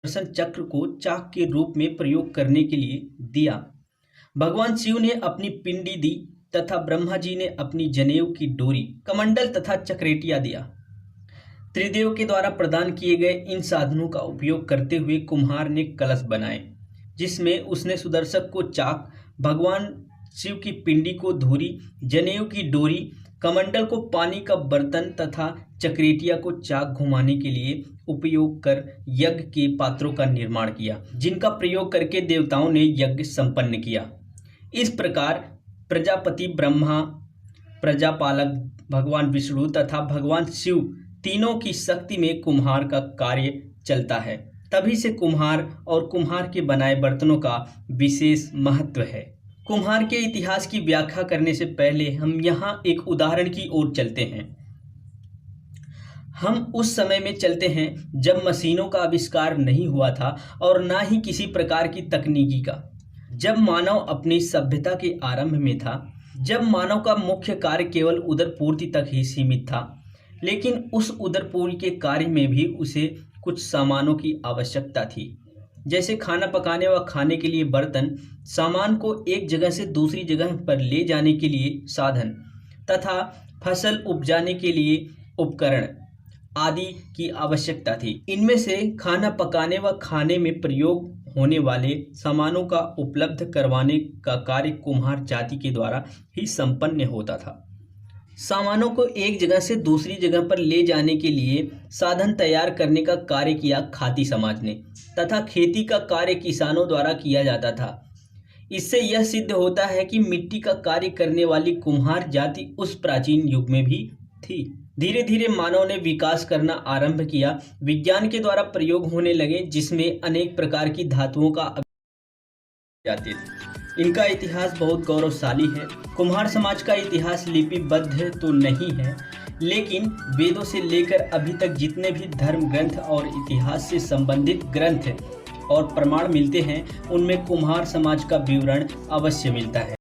सुदर्शन चक्र को चाक के रूप में प्रयोग करने के लिए दिया। भगवान शिव ने अपनी पिंडी दी तथा ब्रह्मा जी ने अपनी जनेऊ की डोरी, कमंडल तथा चक्रेटिया दिया। त्रिदेव के द्वारा प्रदान किए गए इन साधनों का उपयोग करते हुए कुम्हार ने कलश बनाए, जिसमें उसने सुदर्शक को चाक, भगवान शिव की पिंडी को धूरी, जनेऊ की डोरी, कमंडल को पानी का बर्तन तथा चक्रेटिया को चाक घुमाने के लिए उपयोग कर यज्ञ के पात्रों का निर्माण किया, जिनका प्रयोग करके देवताओं ने यज्ञ संपन्न किया। इस प्रकार प्रजापति ब्रह्मा, प्रजापालक भगवान विष्णु तथा भगवान शिव तीनों की शक्ति में कुम्हार का कार्य चलता है। तभी से कुम्हार और कुम्हार के बनाए बर्तनों का विशेष महत्व है। कुम्हार के इतिहास की व्याख्या करने से पहले हम यहाँ एक उदाहरण की ओर चलते हैं। हम उस समय में चलते हैं जब मशीनों का आविष्कार नहीं हुआ था और ना ही किसी प्रकार की तकनीकी का। जब मानव अपनी सभ्यता के आरंभ में था, जब मानव का मुख्य कार्य केवल उदरपूर्ति तक ही सीमित था, लेकिन उस उदरपूर्ति के कार्य में भी उसे कुछ सामानों की आवश्यकता थी, जैसे खाना पकाने व खाने के लिए बर्तन, सामान को एक जगह से दूसरी जगह पर ले जाने के लिए साधन तथा फसल उपजाने के लिए उपकरण आदि की आवश्यकता थी। इनमें से खाना पकाने व खाने में प्रयोग होने वाले सामानों का उपलब्ध करवाने का कार्य कुम्हार जाति के द्वारा ही संपन्न होता था। सामानों को एक जगह से दूसरी जगह पर ले जाने के लिए साधन तैयार करने का कार्य किया खाती समाज ने तथा खेती का कार्य किसानों द्वारा किया जाता था। इससे यह सिद्ध होता है कि मिट्टी का कार्य करने वाली कुम्हार जाति उस प्राचीन युग में भी थी। धीरे धीरे मानव ने विकास करना आरंभ किया, विज्ञान के द्वारा प्रयोग होने लगे, जिसमें अनेक प्रकार की धातुओं का जाते थे। इनका इतिहास बहुत गौरवशाली है। कुम्हार समाज का इतिहास लिपिबद्ध तो नहीं है, लेकिन वेदों से लेकर अभी तक जितने भी धर्म ग्रंथ और इतिहास से संबंधित ग्रंथ और प्रमाण मिलते हैं, उनमें कुम्हार समाज का विवरण अवश्य मिलता है।